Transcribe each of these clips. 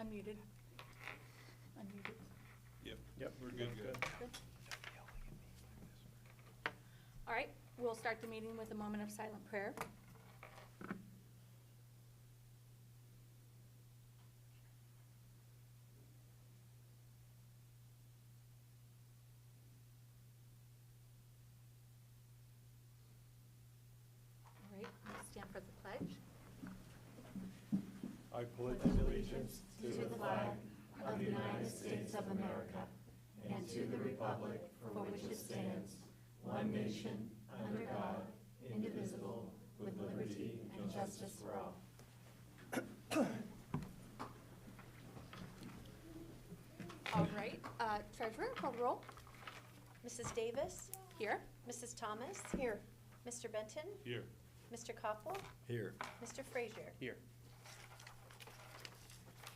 unmuted. Unmuted. Yep, we're good. Good. All right, we'll start the meeting with a moment of silent prayer. All right, we'll stand for the pledge. I pledge allegiance to the flag of the United States of America and to the republic for which it stands, one nation, under God, indivisible, with liberty and justice for all. All right, treasurer, call the roll. Mrs. Davis? Here. Mrs. Thomas? Here. Mr. Benton? Here. Mr. Koppel? Here. Mr. Frazier? Here.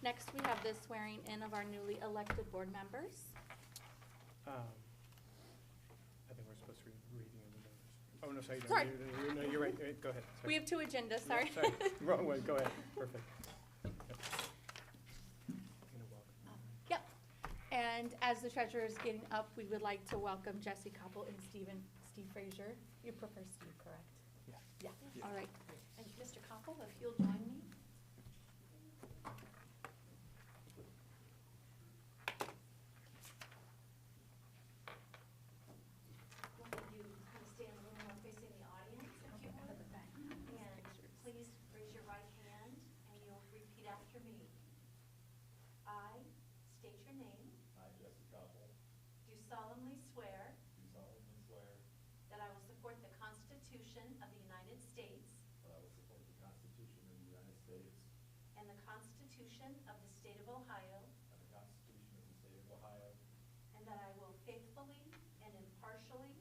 Next, we have the swearing in of our newly elected board members. I think we're supposed to be reading the notice. Oh, no, sorry. Sorry. No, you're right. Go ahead. Sorry. We have two agendas, sorry. Yeah, sorry. Wrong way. Go ahead. Perfect. Yep. You're welcome. Yep. And as the treasurer is getting up, we would like to welcome Jesse Koppel and Steve Frazier. You prefer Steve, correct? Yeah. Yeah, all right. And Mr. Koppel, if you'll join me. We'll have you kind of stand a little more facing the audience, if you would. And please raise your right hand and you'll repeat after me. I state your name. I, Jesse Koppel, Do solemnly swear do solemnly swear that I will support the Constitution of the United States that I will support the Constitution of the United States and the Constitution of the State of Ohio, and the Constitution of the State of Ohio, and that I will faithfully and impartially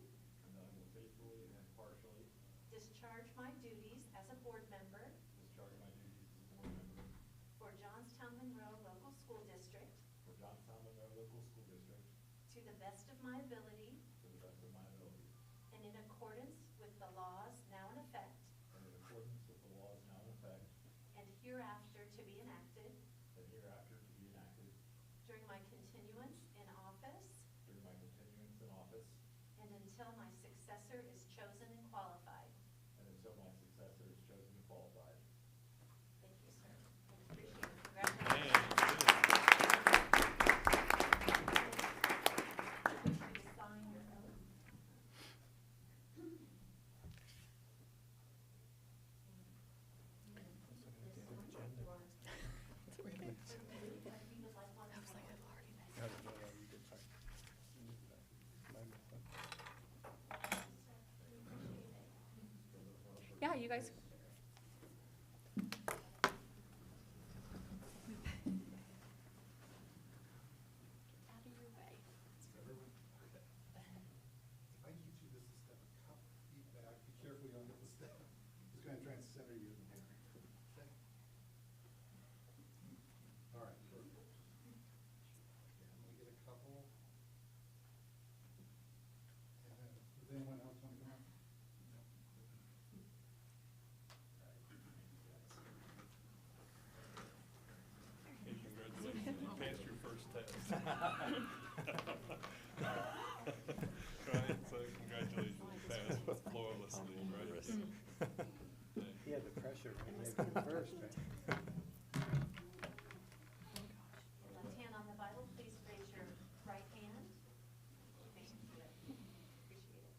and that I will faithfully and impartially discharge my duties as a board member discharge my duties as a board member for Johnstown-Monroe Local School District for Johnstown-Monroe Local School District to the best of my ability to the best of my ability, and in accordance with the laws now in effect and in accordance with the laws now in effect and hereafter to be enacted and hereafter to be enacted during my continuance in office during my continuance in office and until my successor is chosen and qualified. and until my successor is chosen and qualified. Thank you, sir. I appreciate it. Congratulations. You sign your oath. If you would like one of mine. No, you did fine. My mistake. Yeah, you guys. Out of your way. If I get you just a step, a couple feet back, be careful you don't get the step. Just gonna try and center you in there. Okay. All right, perfect. Okay, I'm gonna get a couple. And then, does anyone else wanna come up? No. All right. Hey, congratulations, you passed your first test. Right, so congratulations, you passed flawlessly, right? He had the pressure when he made it first, right? Left hand on the Bible, please raise your right hand. Thank you. Appreciate it.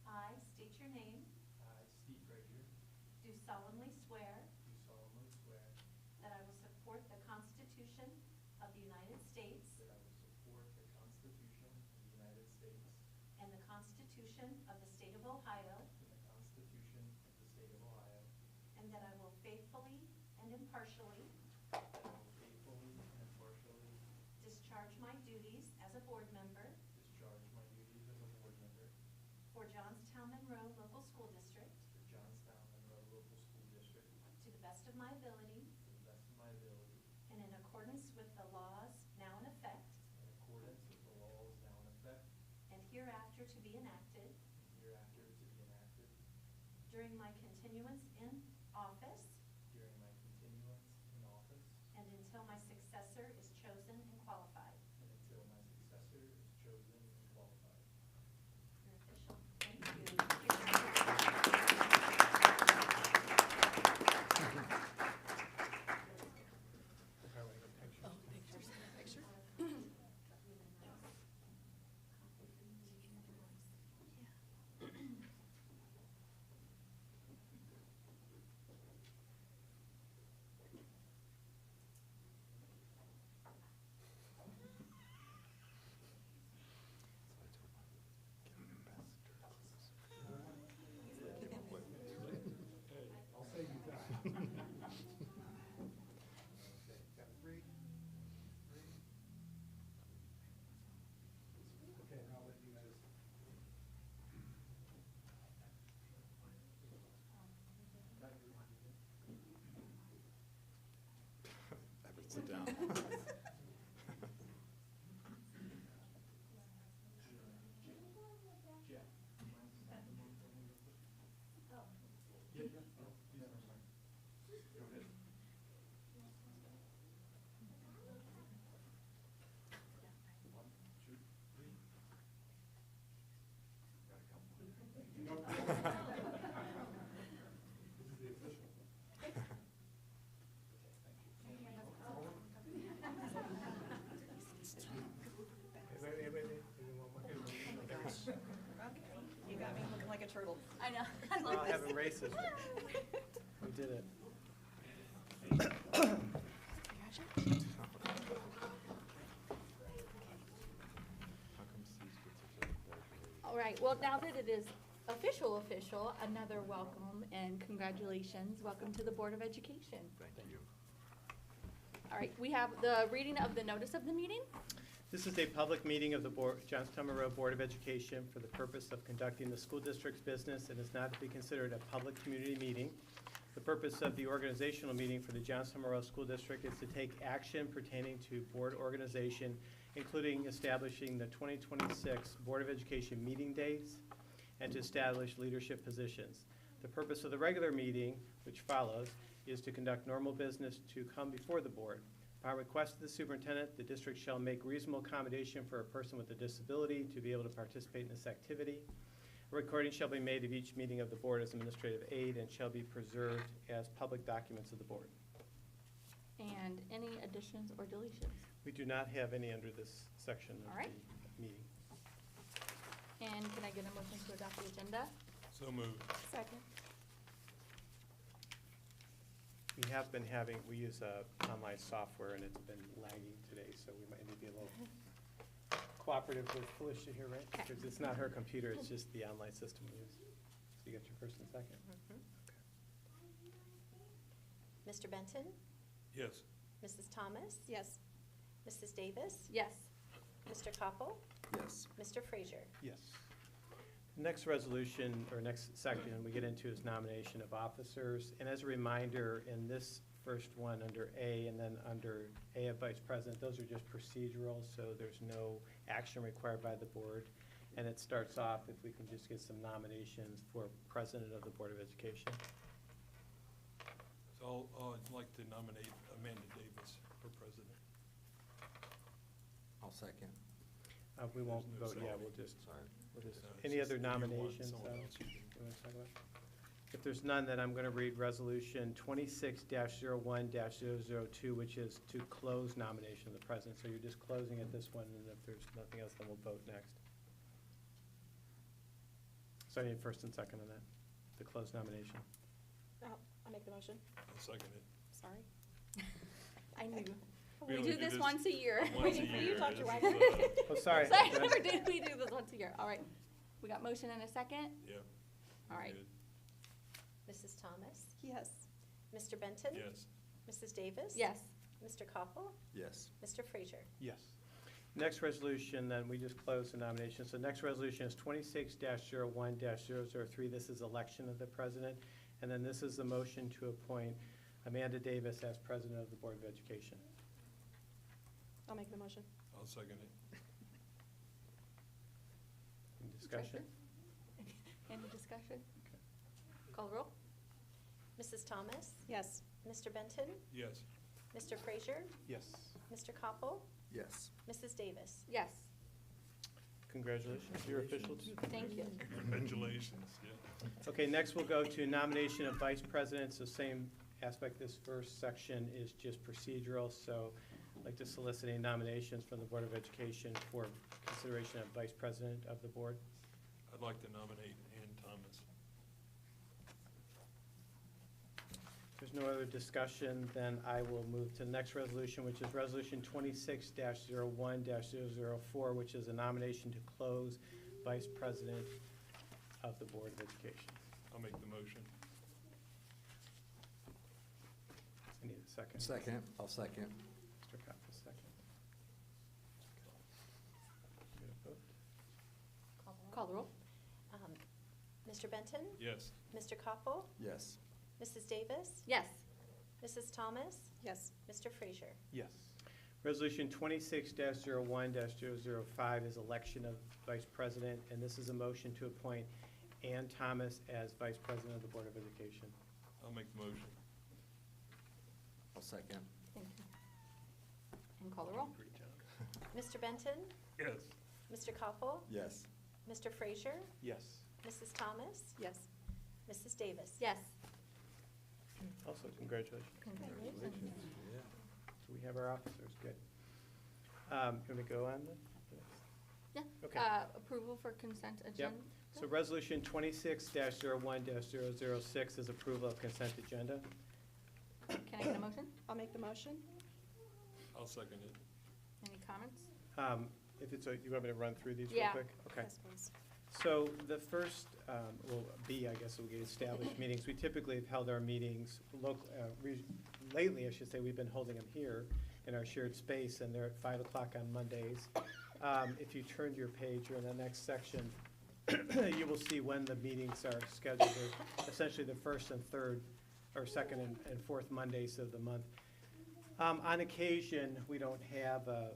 I state your name, I, Steve Frazier, do solemnly swear do solemnly swear that I will support the Constitution of the United States that I will support the Constitution of the United States and the Constitution of the State of Ohio, and the Constitution of the State of Ohio, and that I will faithfully and impartially that I will faithfully and impartially discharge my duties as a board member discharge my duties as a board member for Johnstown-Monroe Local School District for Johnstown-Monroe Local School District to the best of my ability to the best of my ability, and in accordance with the laws now in effect in accordance with the laws now in effect and hereafter to be enacted and hereafter to be enacted during my continuance in office during my continuance in office and until until my successor is chosen and qualified. and until my successor is chosen and qualified. You're official. Thank you. All right, a picture. I'll save you time. Okay, got three? Okay, now let you guys. I would sit down. This is the official. Wait, maybe one more. You got me looking like a turtle. I know. We're all having races. We did it. How come Steve's gets such a large All right, well, now that it is official, another welcome and congratulations. Welcome to the Board of Education. Thank you. All right, we have the reading of the notice of the meeting. This is a public meeting of the Johnstown-Monroe Board of Education for the purpose of conducting the school district's business and is not to be considered a public community meeting. The purpose of the organizational meeting for the Johnstown-Monroe School District is to take action pertaining to board organization, including establishing the 2026 Board of Education meeting dates and to establish leadership positions. The purpose of the regular meeting, which follows, is to conduct normal business to come before the board. Upon request of the superintendent, the district shall make reasonable accommodation for a person with a disability to be able to participate in this activity. A recording shall be made of each meeting of the board as administrative aid and shall be preserved as public documents of the board. And any additions or deletions? We do not have any under this section of All right. the meeting. And can I get a motion to adopt the agenda? So moved. Second. We have been having, we use online software and it's been lagging today, so we might need to be a little cooperative with Felicia here, right? Okay. Because it's not her computer, it's just the online system we use. So you got your first and second? Mr. Benton? Yes. Mrs. Thomas? Yes. Mrs. Davis? Yes. Mr. Koppel? Yes. Mr. Frazier? Yes. Next resolution, or next section we get into is nomination of officers. And as a reminder, in this first one under A and then under A of Vice President, those are just procedural, so there's no action required by the board. And it starts off, if we can just get some nominations for President of the Board of Education. So I'd like to nominate Amanda Davis for president. I'll second. We won't There's vote, no yeah, second. we'll just, Sorry. It's any just other if you want nominations? someone else, you can. You wanna talk about? If there's none, then I'm gonna read resolution 26-01-002, which is to close nomination of the president. So you're just closing at this one, and if there's nothing else, then we'll vote next. So I need first and second on that, to close nomination. I'll make the motion. I'll second it. Sorry. I knew. We We only do do this this once a year. Once a Waiting for you to year. talk to This your is, wife. Oh, sorry. Sorry, never did we do this once a year. All right. We got motion and a second? Yeah. All right. Good. Mrs. Thomas? Yes. Mr. Benton? Yes. Mrs. Davis? Yes. Mr. Koppel? Yes. Mr. Frazier? Yes. Next resolution, then we just closed the nomination. So next resolution is 26-01-003. This is election of the president. And then this is the motion to appoint Amanda Davis as president of the Board of Education. I'll make the motion. I'll second it. Any discussion? Any discussion? Call the roll? Mrs. Thomas? Yes. Mr. Benton? Yes. Mr. Frazier, Yes. Mr. Koppel, Yes. Mrs. Davis. Yes. Congratulations, you're official too. Thank you. Congratulations, yeah. Okay, next we'll go to nomination of vice presidents. The same aspect, this first section is just procedural, so I'd like to solicit any nominations from the Board of Education for consideration of vice president of the board. I'd like to nominate Ann Thomas. If there's no other discussion, then I will move to the next resolution, which is Resolution 26-01-004, which is a nomination to close vice president of the Board of Education. I'll make the motion. I need a second. Second, I'll second. Mr. Koppel, second. Get a vote? Call the roll. Mr. Benton, Yes. Mr. Koppel, Yes. Mrs. Davis, Yes. Mrs. Thomas, Yes. Mr. Frazier. Yes. Resolution 26-01-005 is election of vice president, and this is a motion to appoint Ann Thomas as vice president of the Board of Education. I'll make the motion. I'll second. Thank you. And call the roll. Great job. Mr. Benton, Yes. Mr. Koppel, Yes. Mr. Frazier, Yes. Mrs. Thomas, Yes. Mrs. Davis. Yes. Also, congratulations. Congratulations. Yeah. So we have our officers, good. You want to go on the? Yeah. Okay. Approval for consent Yep. agenda. So Resolution 26-01-006 is approval of consent agenda. Can I get a motion? I'll make the motion. I'll second it. Any comments? If it's, you want me to run through these real Yeah. quick? Okay. Yes, please. So the first, well, B, I guess, will get established meetings. We typically have held our meetings lately, I should say, we've been holding them here in our shared space, and they're at 5 o'clock on Mondays. If you turn to your page or in the next section, you will see when the meetings are scheduled. They're essentially the first and third, or second and fourth Mondays of the month. On occasion, we don't have a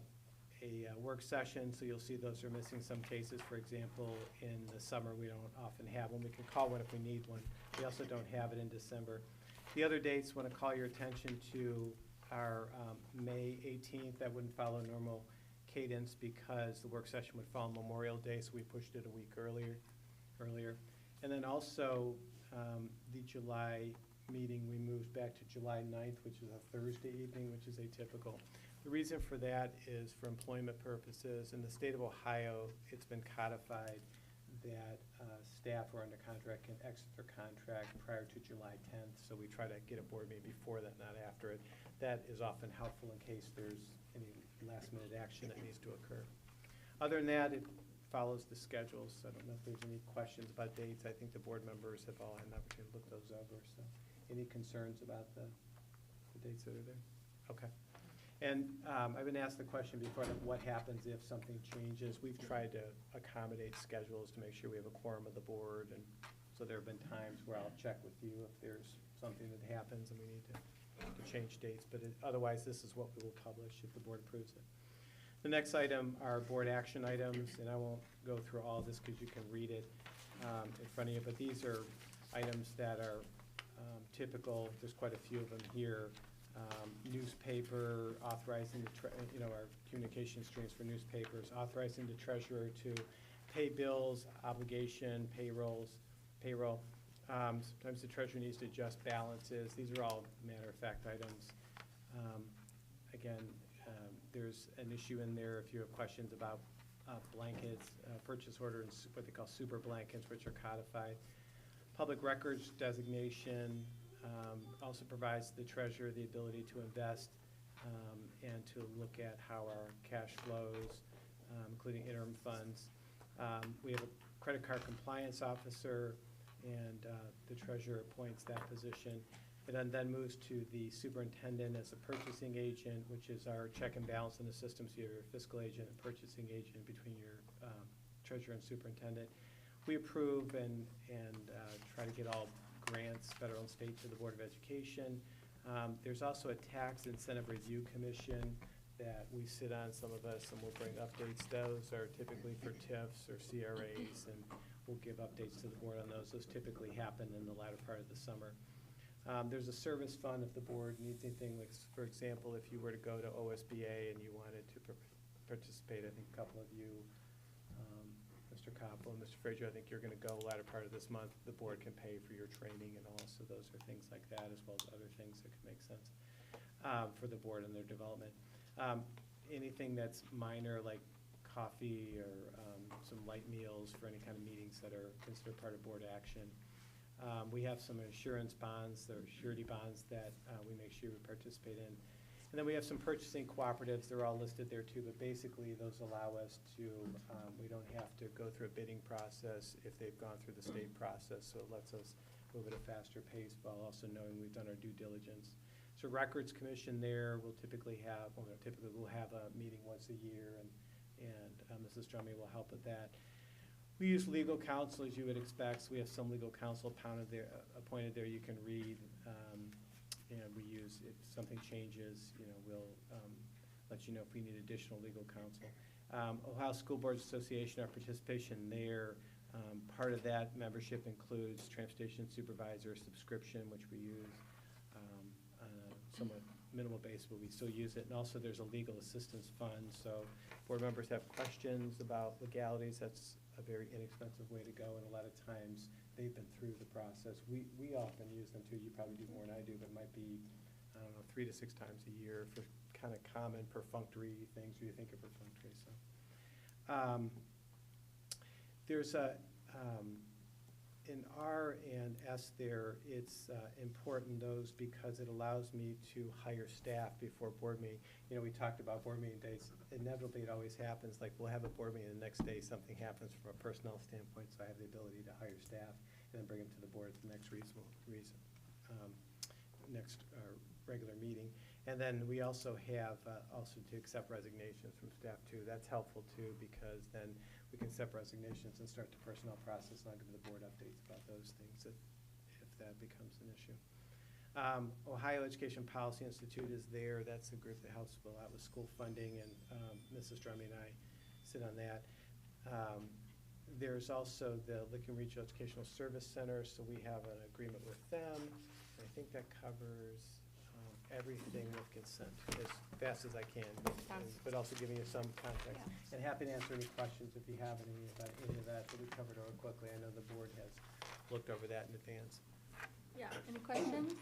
work session, so you'll see those are missing some cases. For example, in the summer, we don't often have one. We can call one if we need one. We also don't have it in December. The other dates, want to call your attention to our May 18th. That wouldn't follow normal cadence because the work session would fall on Memorial Day, so we pushed it a week earlier. And then also, the July meeting, we moved back to July 9th, which is a Thursday evening, which is atypical. The reason for that is for employment purposes. In the state of Ohio, it's been codified that staff who are under contract can exit their contract prior to July 10th, so we try to get a board meeting before that, not after it. That is often helpful in case there's any last-minute action that needs to occur. Other than that, it follows the schedules. I don't know if there's any questions about dates. I think the board members have all had an opportunity to look those over, so any concerns about the dates that are there? Okay. And I've been asked the question before, like, what happens if something changes? We've tried to accommodate schedules to make sure we have a quorum of the board, and so there have been times where I'll check with you if there's something that happens and we need to change dates, but otherwise, this is what we will publish if the board approves it. The next item are board action items, and I won't go through all this because you can read it in front of you, but these are items that are typical. There's quite a few of them here. Newspaper, authorizing our communication streams for newspapers, authorizing the treasurer to pay bills, obligation, payroll. Sometimes the treasurer needs to adjust balances. These are all matter-of-fact items. Again, there's an issue in there if you have questions about blankets, purchase order, and what they call super blankets, which are codified. Public records designation also provides the treasurer the ability to invest and to look at how our cash flows, including interim funds. We have a credit card compliance officer, and the treasurer appoints that position. It then moves to the superintendent as a purchasing agent, which is our check and balance in the system. So you have your fiscal agent and purchasing agent between your treasurer and superintendent. We approve and try to get all grants, federal and state, to the Board of Education. There's also a tax incentive review commission that we sit on, some of us, and we'll bring updates. Those are typically for TIFs or CRAs, and we'll give updates to the board on those. Those typically happen in the latter part of the summer. There's a service fund if the board needs anything, like, for example, if you were to go to OSBA and you wanted to participate, I think a couple of you, Mr. Koppel and Mr. Frazier, I think you're going to go latter part of this month. The board can pay for your training and all, so those are things like that, as well as other things that could make sense for the board and their development. Anything that's minor, like coffee or some light meals for any kind of meetings that are considered part of board action. We have some insurance bonds, or surety bonds that we make sure we participate in. And then we have some purchasing cooperatives. They're all listed there too, but basically those allow us to, we don't have to go through a bidding process if they've gone through the state process, so it lets us move at a faster pace while also knowing we've done our due diligence. So Records Commission there will typically have, we'll have a meeting once a year, and Mrs. Drummy will help with that. We use legal counsel, as you would expect. So we have some legal counsel appointed there you can read. And we use, if something changes, we'll let you know if we need additional legal counsel. Ohio School Boards Association, our participation there, part of that membership includes transportation supervisor subscription, which we use on a somewhat minimal basis, but we still use it. And also there's a legal assistance fund, so board members have questions about legalities. That's a very inexpensive way to go, and a lot of times they've been through the process. We often use them too. You probably do more than I do, but it might be, I don't know, 3 to 6 times a year for kind of common perfunctory things, or you think are perfunctory. So there's a, in R and S there, it's important, those, because it allows me to hire staff before board meeting. We talked about board meeting days. Inevitably, it always happens, like we'll have a board meeting, the next day something happens from a personnel standpoint, so I have the ability to hire staff and then bring them to the board at the next regular meeting. And then we also have also to accept resignations from staff too. That's helpful too, because then we can accept resignations and start the personnel process, and I'll give the board updates about those things if that becomes an issue. Ohio Education Policy Institute is there. That's a group that helps a lot with school funding, and Mrs. Drummy and I sit on that. There's also the Licking Regional Educational Service Center, so we have an agreement with them. I think that covers everything with consent as fast as I can, but also giving you some context. Yeah. And happy to answer any questions if you have any about any of that we covered over quickly. I know the board has looked over that in advance. Yeah, any questions?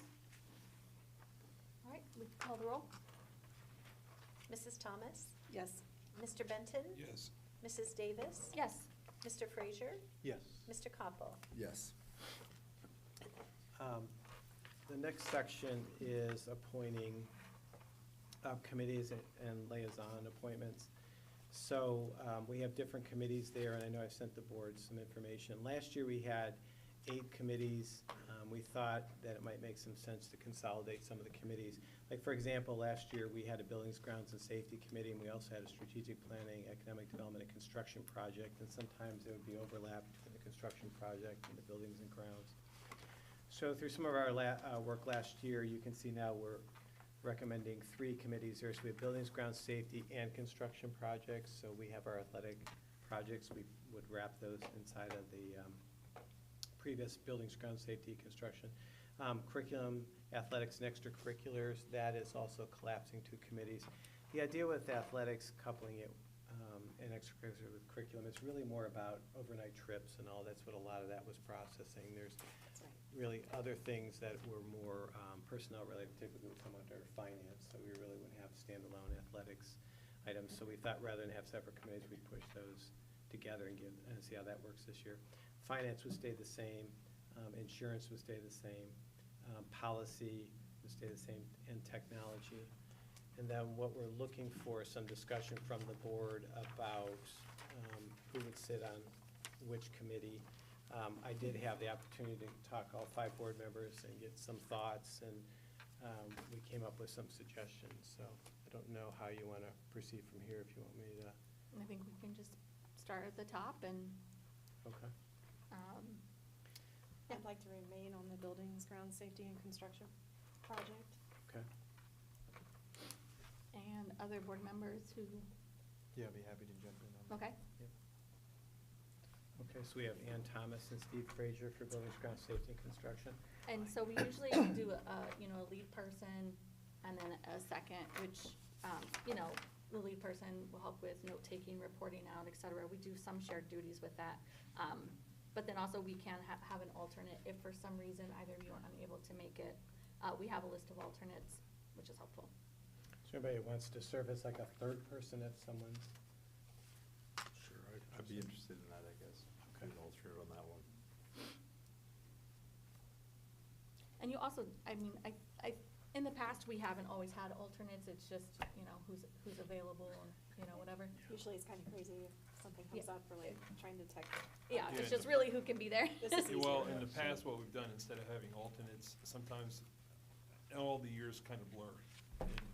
All right, we call the roll. Mrs. Thomas? Yes. Mr. Benton? Yes. Mrs. Davis? Yes. Mr. Frazier? Yes. Mr. Koppel? Yes. The next section is appointing committees and liaison appointments. So we have different committees there, and I know I've sent the board some information. Last year we had 8 committees. We thought that it might make some sense to consolidate some of the committees. Like, for example, last year we had a Buildings, Grounds, and Safety Committee, and we also had a Strategic Planning, Economic Development, and Construction Project, and sometimes there would be overlap between the construction project and the Buildings and Grounds. So through some of our work last year, you can see now we're recommending 3 committees here. So we have Buildings, Grounds, Safety, and Construction Projects. So we have our athletic projects. We would wrap those inside of the previous Buildings, Grounds, Safety, Construction. Curriculum, athletics, and extracurriculars, that is also collapsing to committees. The idea with athletics, coupling it and extracurricular with curriculum, is really more about overnight trips and all. That's what a lot of that was processing. There's really other things that were more personnel related, typically would come under finance, so we really wouldn't have standalone athletics items. So we thought rather than have separate committees, we'd push those together and see how that works this year. Finance would stay the same, insurance would stay the same, policy would stay the same, and technology. And then what we're looking for is some discussion from the board about who would sit on which committee. I did have the opportunity to talk to all 5 board members and get some thoughts, and we came up with some suggestions. So I don't know how you want to proceed from here, if you want me to. I think we can just start at the top and. Okay. I'd like to remain on the Buildings, Ground Safety, and Construction project. Okay. And other board members who, Yeah, I'd be happy to jump in on that. okay. Yep. Okay, so we have Ann Thomas and Steve Frazier for buildings, ground safety, and construction. And so we usually do a lead person and then a second, which, the lead person will help with note-taking, reporting out, et cetera. We do some shared duties with that. But then also we can have an alternate if for some reason either of you are unable to make it. We have a list of alternates, which is helpful. Is there anybody who wants to serve as like a third person at someone's? Sure, I'd be interested in that, I guess. Okay. Be an alternate on that one. And you also, in the past, we haven't always had alternates. It's just, who's available and, whatever. Usually it's kind of crazy if something comes Yeah. up for like trying to detect. Yeah, Yeah. it's just really who can be there. This is easier. Well, in the past, what we've done, instead of having alternates, sometimes all the years kind of blur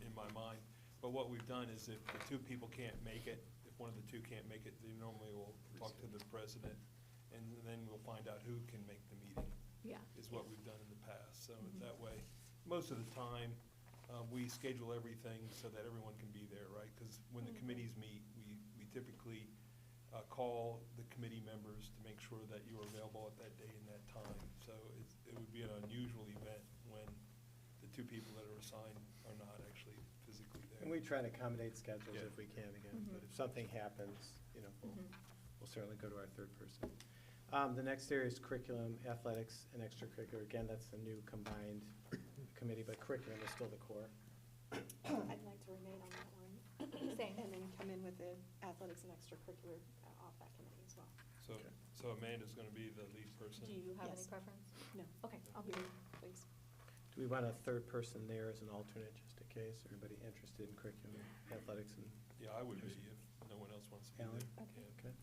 in my mind. But what we've done is if the two people can't make it, if one of the two can't make it, they normally will talk to the president, and then we'll find out who can make the meeting, Yeah. is what we've done in the past. So Mhm. that way, most of the time, we schedule everything so that everyone can be there, right? Because when the Mhm. committees meet, we typically call the committee members to make sure that you are available at that day and that time. So it would be an unusual event when the two people that are assigned are not actually physically there. And we try to accommodate schedules Yeah. if we can again, but Mhm. if something happens, Mhm. we'll certainly go to our third person. The next area is curriculum, athletics, and extracurricular. Again, that's a new combined committee, but curriculum is still the core. I'd like to remain on that one. Same. And then come in with the athletics and extracurricular off that committee as well. Okay. So Amanda's gonna be the lead person. Do you have any Yes. preference? No. Okay, I'll be there. Please. Do we want a third person there as an alternate, just in case? Everybody interested in curriculum, athletics, and, Yeah, I would be if no one else wants to be Alan? there. Okay. Yeah, okay?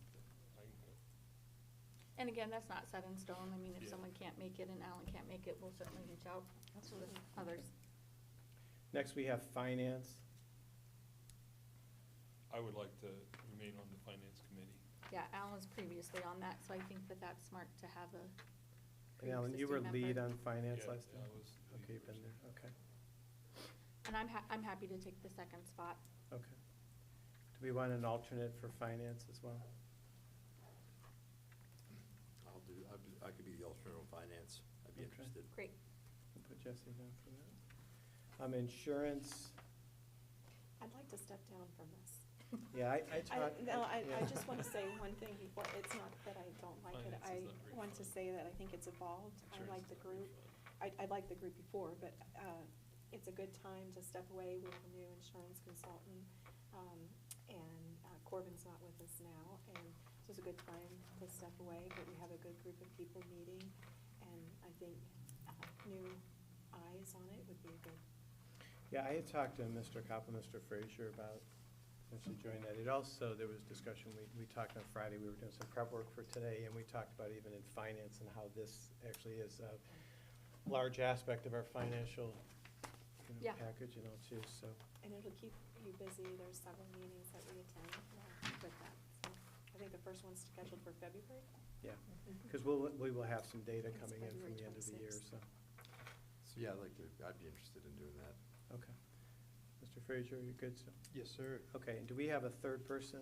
I can go. And again, that's not set in stone. I mean, if Yeah. someone can't make it and Alan can't make it, we'll certainly reach out to Absolutely. others. Next, we have finance. I would like to remain on the finance committee. Yeah, Alan was previously on that, so I think that that's smart to have a And Alan, you were pre-existing lead member. on finance Yeah, last time? I was lead Okay, you've been person. there, okay, And I'm happy to take the second spot. okay. Do we want an alternate for finance as well? I could be the alternate on finance. I'd be Okay. interested. Great. We'll put Jesse down for that. Insurance, I'd like to step down from this. yeah, I talked. I yeah. just want to say one thing before, it's not that I don't like it. Finance I is not very want to fun. say that I think it's evolved. I Insurance like is the not very group. fun. I liked the group before, but it's a good time to step away with a new insurance consultant. And Corbin's not with us now, and so it's a good time to step away, but we have a good group of people meeting. And I think new eyes on it would be good. Yeah, I had talked to Mr. Koppel, Mr. Frazier about potentially joining that. It also, there was discussion, we talked on Friday, we were doing some prep work for today, and we talked about even in finance and how this actually is a large aspect of our financial Yeah. package, too, so. And it'll keep you busy. There's several meetings that we attend with that. So I think the first one's scheduled for February. Yeah, Mm-hmm. because we will have some data It's coming in from February the end of the year, 26th. so, So yeah, I'd be interested in doing that. okay. Mr. Frazier, you're good, so, Yes, sir. okay, and do we have a third person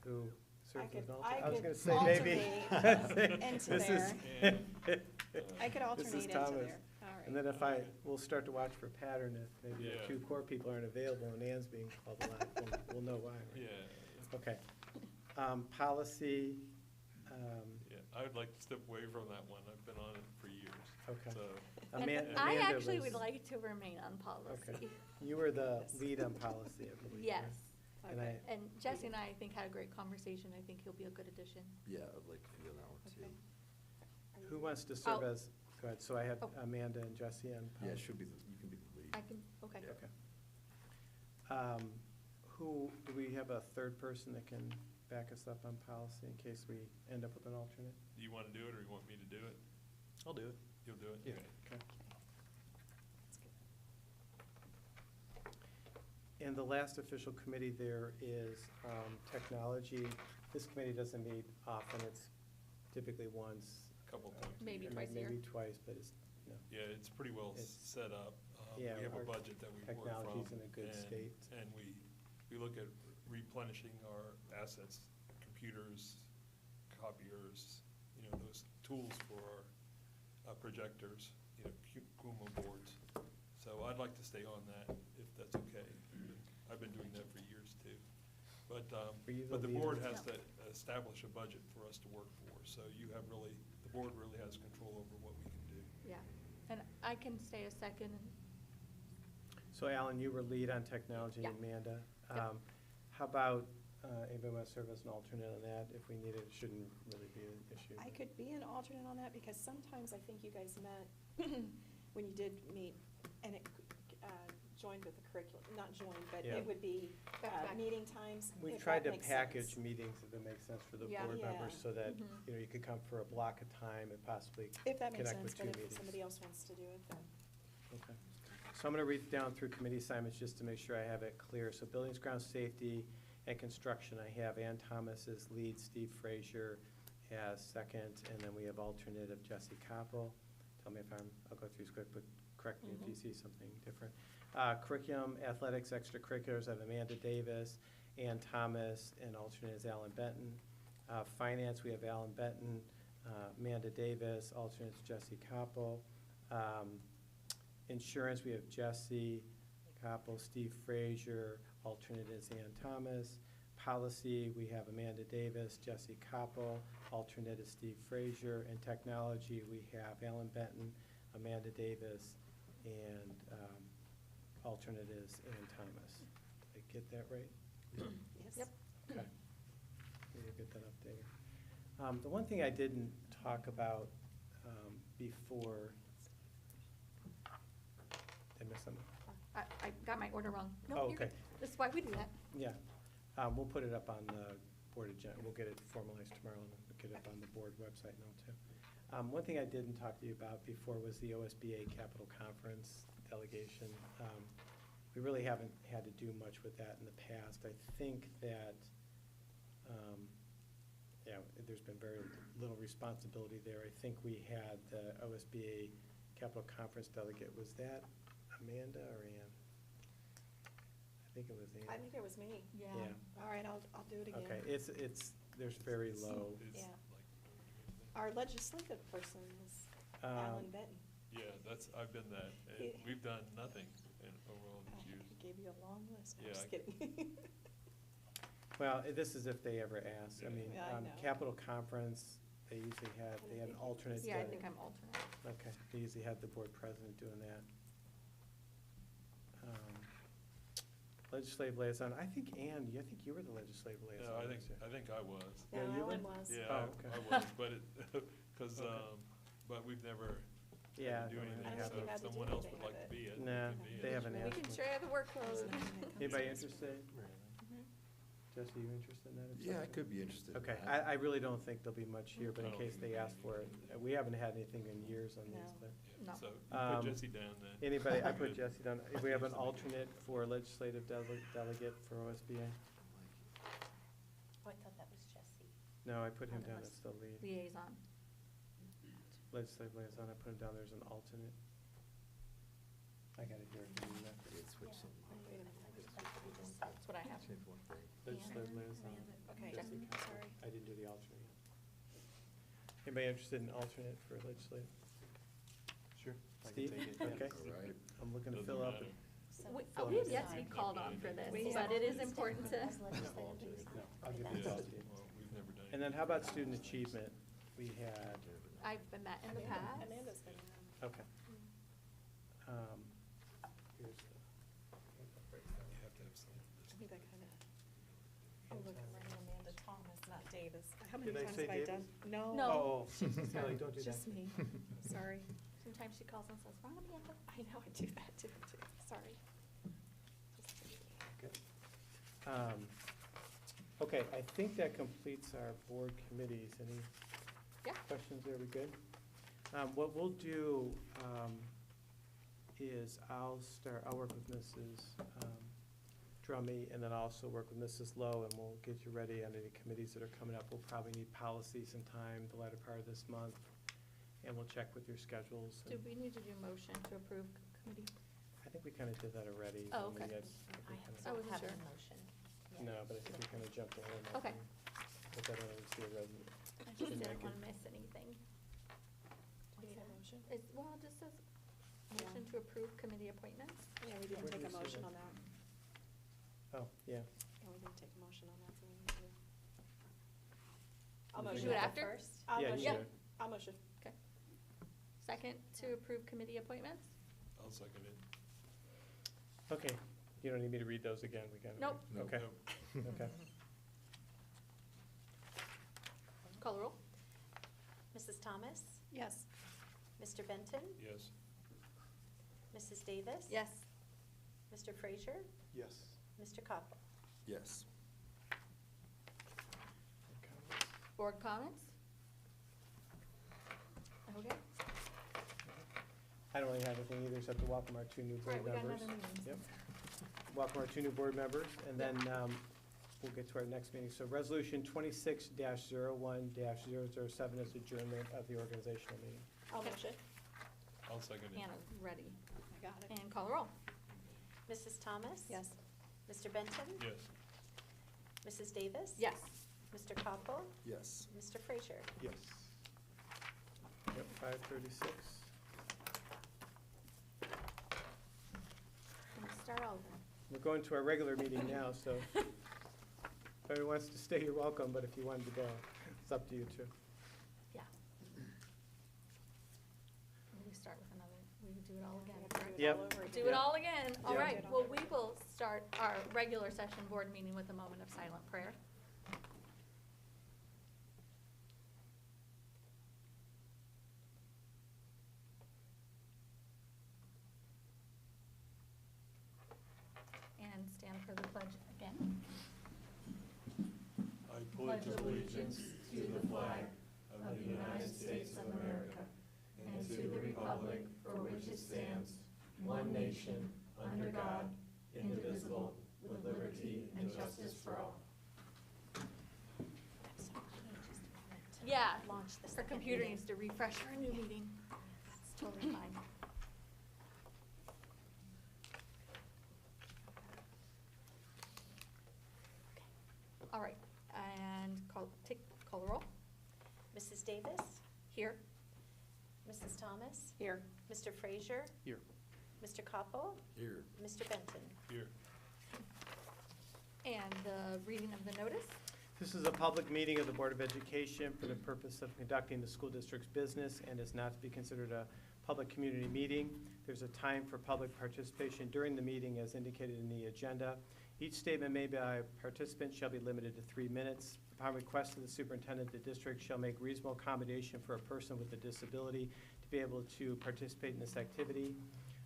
who serves as could- an I alternate? I was could gonna say maybe. alternate into This is- I could alternate This is into Thomas. there. All right. And then we'll start to watch for pattern if maybe the Yeah. two core people aren't available and Ann's being called a lot, we'll know why. right? Yeah, Okay. Policy, yeah, I would like to step away from that one. I've been on it for years. okay. So, And Amanda I actually would was- like to remain on policy. Okay. You were the lead on policy, I believe. Yes. right? And Okay. And Jesse and I think, had a great conversation. I think he'll be a good addition. Yeah, I'd like to be on that one too. Okay. Are Who you- wants to serve Oh. as, go ahead, so I have Oh. Amanda and Jesse on policy. Yeah, you can be the lead. I can, okay. Yeah. Okay. Do we have a third person that can back us up on policy in case we end up with an alternate? do you want to do it, or you want me to do it? I'll do it. You'll do it? Yeah. Okay. Okay. That's good. And the last official committee there is technology. This committee doesn't meet often, it's typically once. Couple times a Maybe year. twice a year. Maybe twice, but it's, Yeah, it's pretty well It's- set up. We yeah, have our a budget that we work from. technology's in a good and- state. And we look at replenishing our assets, computers, copiers, those tools for our projectors, Kuma boards. So I'd like to stay on that, if that's okay. I've been doing that for years too. But you the the board leader? has to establish a budget for us to work for. So the board really has control over what we can do. Yeah, and I can stay a second. So Alan, you were lead on technology, Yeah. Amanda. Yep. How about, anybody want to serve as an alternate on that? If we need it, it shouldn't really be an issue. I could be an alternate on that, because sometimes I think you guys met when you did meet, and it joined with the curriculum, not joined, but Yeah. it would be Back. meeting times, We've if tried that to makes package sense. meetings if it makes sense for the Yeah. board Yeah. members, so that, Mhm. you could come for a block of time and possibly If that makes connect with sense, two but meetings. if somebody else wants to do it, then. Okay. So I'm going to read down through committee assignments just to make sure I have it clear. So buildings, ground safety, and construction, I have Ann Thomas as lead, Steve Frazier as second, and then we have alternate of Jesse Koppel. Tell me if I'll go through these quick, but correct me if you see something different. Curriculum, athletics, extracurriculars, I have Amanda Davis, Ann Thomas, and alternate is Alan Benton. Finance, we have Alan Benton, Amanda Davis, alternate is Jesse Koppel. Insurance, we have Jesse Koppel, Steve Frazier, alternate is Ann Thomas. Policy, we have Amanda Davis, Jesse Koppel, alternate is Steve Frazier. And technology, we have Alan Benton, Amanda Davis, and alternate is Ann Thomas. Did I get that right? Yes. Yep. Okay. Need to get that updated. The one thing I didn't talk about before, did I miss something? I got my order wrong. Oh, No, you're okay. good. This is why we do that. Yeah, we'll put it up on the board agenda, we'll get it formalized tomorrow and we'll get it up on the board website now too. One thing I didn't talk to you about before was the OSBA Capital Conference delegation. We really haven't had to do much with that in the past. I think that, there's been very little responsibility there. I think we had the OSBA Capital Conference delegate, was that Amanda or Ann? I think it was Ann. I think it was me. Yeah. Yeah. All right, I'll do it again. Okay, there's very low. It's Yeah. like, Our legislative person is Alan Um, Benton. yeah, I've been that, and Yeah. we've done nothing over all these years. I gave you a long list, I'm Yeah, just I- kidding. Well, this is if they ever ask. I Yeah. mean, Yeah, I know. Capital Conference, they usually they had an alternate. Yeah, I that- think I'm alternate. Okay, they usually have the board president doing that. Legislative liaison, I think Ann, I think you were the legislative liaison. No, I this year. think I was. Yeah, No, you Alan were? was. Yeah, Oh, okay. I was, but because, Okay. but we've never Yeah. had to do no, anything. I don't think So you had if to do someone else would anything like with to be it, Nah, they can be it. they haven't We asked can me. share the workload. Anybody interested? Mhm. Jesse, you interested in that? at Yeah, I some could be interested in Okay, that. I really don't think there'll be much here, but in I don't case think they there ask is. for it, we haven't had anything in years on these, No. but. Yeah, No. So you Um, put Jesse down then. Anybody, I put Good. Jesse down. If we have an alternate for legislative delegate for OSBA? Oh, I thought that was Jesse. No, I put him Oh, that down was as the lead. Liaison. Legislative liaison, I put him down there as an alternate. I got it here. Can you read that? Did switch something up. Wait a minute. That's what I have. Change one thing. Legislative liaison. Okay, Jesse I'm Koppel. sorry. I didn't do the alternate yet. Anybody interested in alternate for legislative? Sure. Steve? Okay. All right. I'm looking to Doesn't fill up. matter. We Fill we have in. yet to be called on for this, We but it is important to. Alternate. No, I'll give Yeah, this to you. well, we've never done it. And then how about student achievement? We had, I've been met in the Amanda- past. Amanda's been, okay. Here's the. You have to have some. I think that kind of, oh, look, I'm writing Amanda Thomas, not Davis. How many Did I times say have I done? Davis? No. No. Oh, Kelly, don't do that. Just me, sorry. Sometimes she calls and says, wrong Amanda. I know, I do that too, sorry. Good. Okay, I think that completes our board committees. Any Yeah. questions? Are we good? What we'll do is I'll work with Mrs. Drummy, and then I'll also work with Mrs. Lowe, and we'll get you ready on any committees that are coming up. We'll probably need policy sometime the latter part of this month, and we'll check with your schedules. Do we need to do motion to approve committee? I think we kind of did that already. Oh, when we okay. had- we I kinda- I wasn't sure. motion. No, but I think we kind of jumped ahead. on that Okay. one. But I don't see a I just Can didn't make it. want to miss anything. Do we need a motion? Well, it just says motion to approve committee appointments. Yeah, we Where didn't do take you a see motion that? on that. Oh, yeah. Yeah, we didn't take a motion on that, so we need to. I'll You motion do it that after? first. I'll Yeah, you motion. do it. I'll motion. Okay. Second, to approve committee appointments? I'll second it. Okay, you don't need me to read those again, we got it. Nope. Okay, Nope. okay. Call the roll? Mrs. Thomas? Yes. Mr. Benton? Yes. Mrs. Davis? Yes. Mr. Frazier? Yes. Mr. Koppel? Yes. Board comments? Okay. I don't really have anything either, except to welcome our two new All board right, we got members. another meeting. Yep. Welcome our two new board members, and then we'll get to our next meeting. So Resolution 26-01-007 is adjournment of the organizational meeting. I'll motion. I'll second it. Hannah's ready. I got it. And call the roll? Mrs. Thomas? Yes. Mr. Benton? Yes. Mrs. Davis? Yes. Mr. Koppel? Yes. Mr. Frazier? Yes. Yep, 5:36. Let's start over. We're going to our regular meeting now, so if anyone wants to stay, you're welcome, but if you wanted to go, it's up to you too. Yeah. We start with another, we do it all We again, have to correct? do it all Yep. over Do again. it all again. All Yeah. right, Do it all well, over we again. will start our regular session board meeting with a moment of silent prayer. And stand for the pledge again. I pledge allegiance to the flag of the United States of America and to the republic for which it stands, one nation, under God, indivisible, with liberty and justice for all. Yeah, Launch the our second computer meeting. needs to refresh for a new meeting. It's totally fine. All right, and call the roll. Mrs. Davis? Here. Mrs. Thomas? Here. Mr. Frazier? Here. Mr. Koppel? Here. Mr. Benton? Here. And the reading of the notice. This is a public meeting of the Board of Education for the purpose of conducting the school district's business and is not to be considered a public community meeting. There's a time for public participation during the meeting as indicated in the agenda. Each statement made by a participant shall be limited to 3 minutes. Upon request of the superintendent, the district shall make reasonable accommodation for a person with a disability to be able to participate in this activity.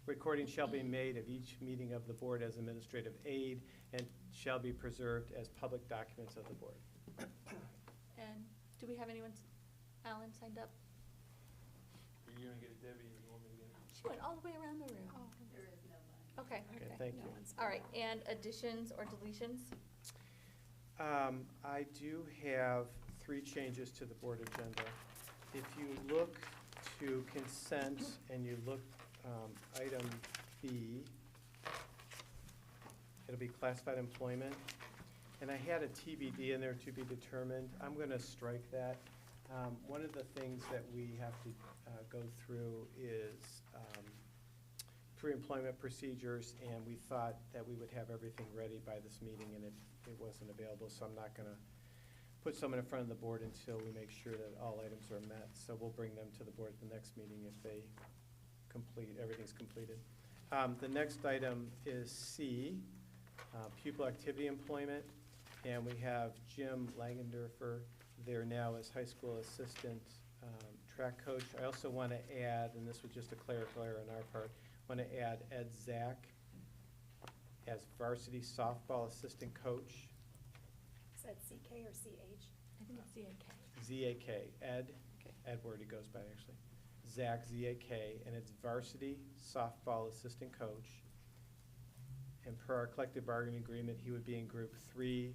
Recording shall be made of each meeting of the board as administrative aid and shall be preserved as public documents of the board. And do we have anyone, Alan, signed up? Are you gonna get it, Debbie, or you want me to get it? She went all the way around the room. There is nobody. Okay. Okay, thank No you. one's All right, and additions or deletions? I do have 3 changes to the board agenda. If you look to consent and you look, item B, it'll be classified employment. And I had a TBD in there, to be determined. I'm going to strike that. One of the things that we have to go through is pre-employment procedures, and we thought that we would have everything ready by this meeting, and it wasn't available, so I'm not going to put someone in front of the board until we make sure that all items are met. So we'll bring them to the board at the next meeting if they everything's completed. The next item is C, pupil activity employment, and we have Jim Langendorfer there now as high school assistant track coach. I also want to add, and this was just a clerical error on our part, want to add Ed Zach as varsity softball assistant coach. Is that CK or CH? I think it's ZAK. Z-A-K, Ed, Okay. Edward he goes by actually. Zach, Z-A-K, and it's varsity softball assistant coach. And per our collective bargaining agreement, he would be in group 3,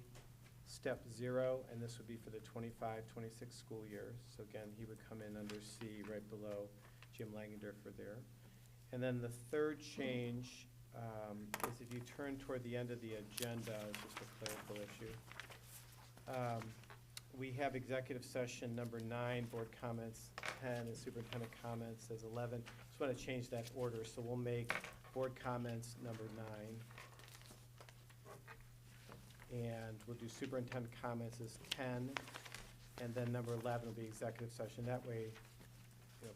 step 0, and this would be for the 25-26 school year. So again, he would come in under C right below Jim Langendorfer there. And then the third change is if you turn toward the end of the agenda, it's just a clerical issue. We have executive session number 9, board comments 10, and superintendent comments as 11. Just want to change that order, so we'll make board comments number 9. And we'll do superintendent comments as 10, and then number 11 will be executive session. That way,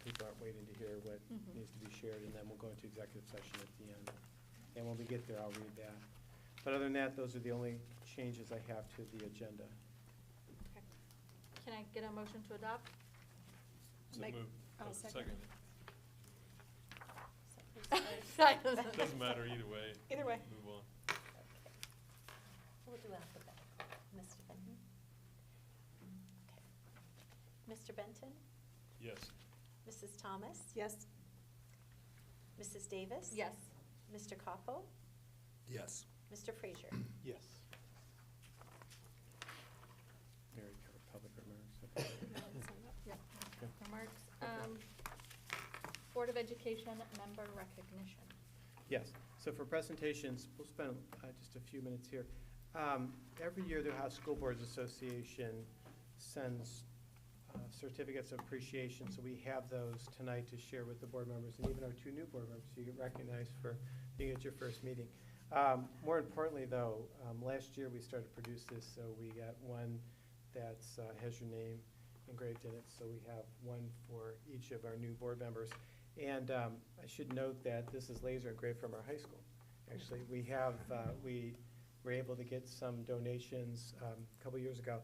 people aren't waiting to hear what needs to be shared, and then we'll go into executive session at the end. And when we get there, I'll read that. But other than that, those are the only changes I have to the agenda. Can I get a motion to adopt? So Make- moved. I'll Oh, second Doesn't matter either way. Either way. Move on. We'll do alphabetical. Mr. Benton? Okay. Mr. Benton? Yes. Mrs. Thomas? Yes. Mrs. Davis? Yes. Mr. Koppel? Yes. Mr. Frazier? Yes. Mary covered public remarks. Yep. Okay. Remarks. Board of Education member recognition. Yes, so for presentations, we'll spend just a few minutes here. Every year, the Ohio School Boards Association sends certificates of appreciation, so we have those tonight to share with the board members, and even our 2 new board members, you get recognized for being at your first meeting. More importantly, though, last year we started to produce this, so we got one that has your name engraved in it, so we have one for each of our new board members. And I should note that this is laser engraved from our high school. Actually, we were able to get some donations a couple years ago.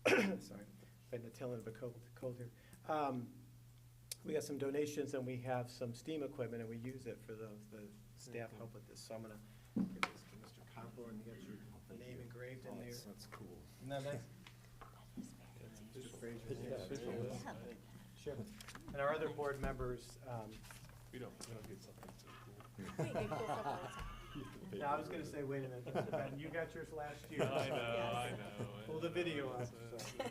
Sorry, fighting the tail end of a cold here. We got some donations, and we have some STEAM equipment, and we use it for the staff help with this. So I'm gonna give this to Mr. Copper, and you got your name engraved in there. That's cool. Isn't that nice? Mr. Frazier. Sure. And our other board members, We don't get something so cool. We get cool stuff. now I was gonna say, wait a minute, Mr. Benton, you got yours last year. I know, Yes. I know. Pull the video up, so. Yeah,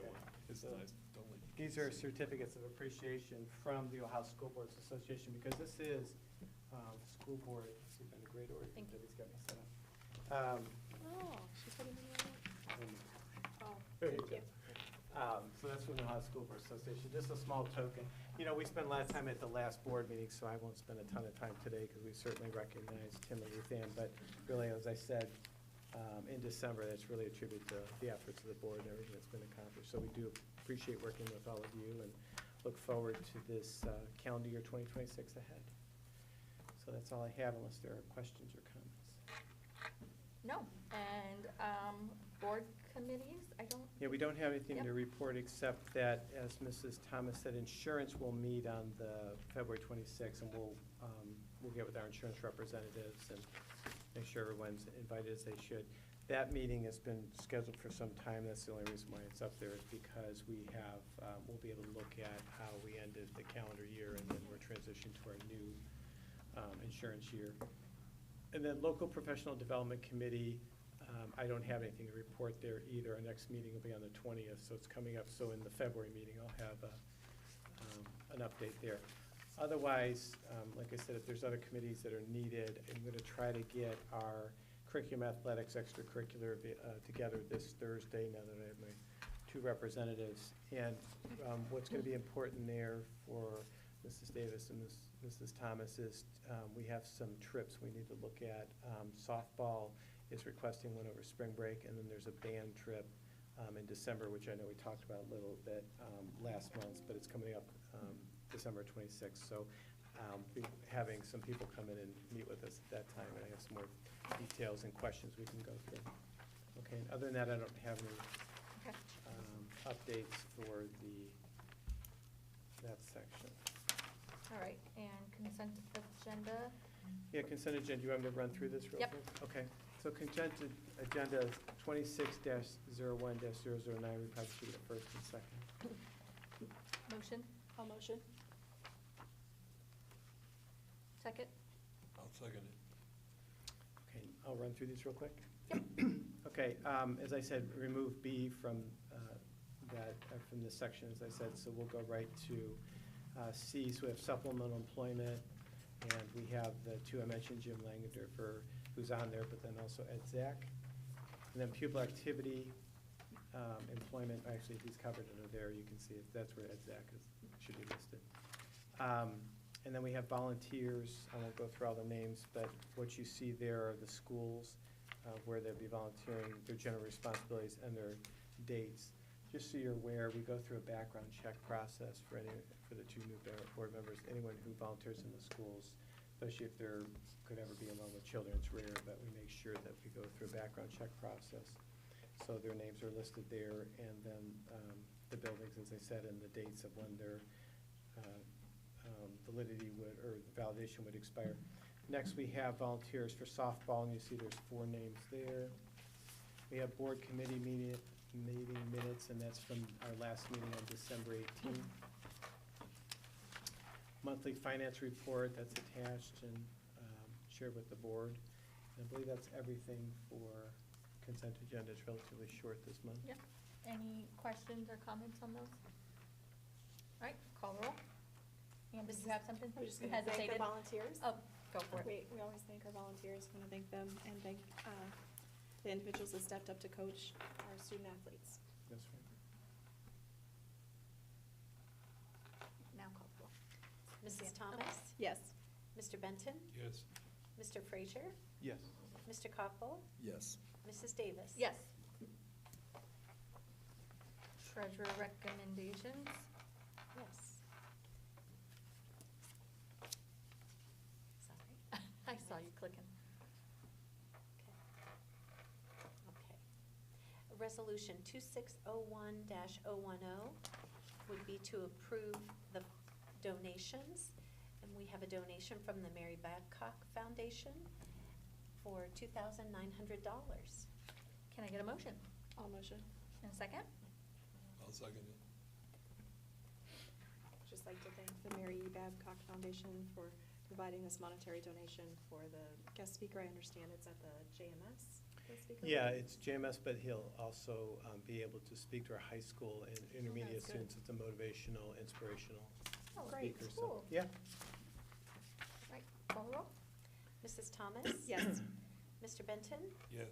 well, it's So, nice. Don't let you- These are certificates of appreciation from the Ohio School Boards Association, because this is school board, let's see if I'm in a great order, Thank you. Debbie's got me set up. Oh, she's putting me on it. Oh, There you thank go. you. So that's from the Ohio School Board Association, just a small token. We spent a lot of time at the last board meeting, so I won't spend a ton of time today, because we certainly recognize Tim and Ruth Ann, but really, as I said, in December, that's really a tribute to the efforts of the board and everything that's been accomplished. So we do appreciate working with all of you, and look forward to this calendar year 2026 ahead. So that's all I have, unless there are questions or comments. No. And board committees, I don't. Yeah, we don't have anything Yep. to report, except that, as Mrs. Thomas said, insurance will meet on the February 26th, and we'll get with our insurance representatives and make sure everyone's invited as they should. That meeting has been scheduled for some time. That's the only reason why it's up there, is because we'll be able to look at how we ended the calendar year, and then we're transitioning to our new insurance year. And then local professional development committee, I don't have anything to report there either. Our next meeting will be on the 20th, so it's coming up. So in the February meeting, I'll have an update there. Otherwise, like I said, if there's other committees that are needed, I'm going to try to get our curriculum athletics extracurricular together this Thursday, now that I have my 2 representatives. And what's going to be important there for Mrs. Davis and Mrs. Thomas is we have some trips we need to look at. Softball is requesting one over spring break, and then there's a band trip in December, which I know we talked about a little bit last month, but it's coming up December 26th. So be having some people come in and meet with us at that time, and I have some more details and questions we can go through. Okay, and other than that, I don't have any Okay. updates for that section. All right, and consent agenda. Yeah, consent agenda, do you want me to run through this real Yep. quick? Okay, so consent agenda is 26-01-009, we probably should get first and second. Motion, I'll motion. second? I'll second it. Okay, I'll run through these real quick. Yep. Okay, as I said, remove B from from this section, as I said, so we'll go right to C. So we have supplemental employment, and we have the 2 I mentioned, Jim Langenderfer, who's on there, but then also Ed Zach. And then pupil activity, employment, actually, if he's covered under there, you can see if that's where Ed's at, because it should be listed. And then we have volunteers. I won't go through all the names, but what you see there are the schools where they'll be volunteering, their general responsibilities and their dates. Just so you're aware, we go through a background check process for the two new board members. Anyone who volunteers in the schools, especially if there could ever be along with children, it's rare, but we make sure that we go through a background check process. So their names are listed there, and then the buildings, as I said, and the dates of when their validity would, or validation would expire. Next, we have volunteers for softball, and you see there's 4 names there. We have board committee meeting minutes, and that's from our last meeting on December 18th. Monthly finance report, that's attached and shared with the board. And I believe that's everything for consent agenda. It's relatively short this month. Yep. Any questions or comments on those? All right, call roll. And did you have something? We're just You gonna thank the hesitated. volunteers. Oh, go for it. We always thank our volunteers, want to thank them and thank the individuals that stepped up to coach our student athletes. That's right. Now call roll. Mrs. Yeah. Thomas? Yes. Mr. Benton? Yes. Mr. Frazier? Yes. Mr. Koppel? Yes. Mrs. Davis? Yes. Treasurer recommendations. Yes. Sorry. I saw you clicking. Okay. Resolution 2601-010 would be to approve the donations. And we have a donation from the Mary Babcock Foundation for $2,900. Can I get a motion? All motion. And a second? I'll second it. Just like to thank the Mary E. Babcock Foundation for providing this monetary donation for the guest speaker. I understand it's at the JMS guest speaker. Yeah, it's JMS, but he'll also be able to speak to our high school and intermediate that's good. students. It's a motivational, inspirational Oh, great. speaker. So, Cool. yeah. Right, call roll. Mrs. Thomas? Yes. Mr. Benton? Yes.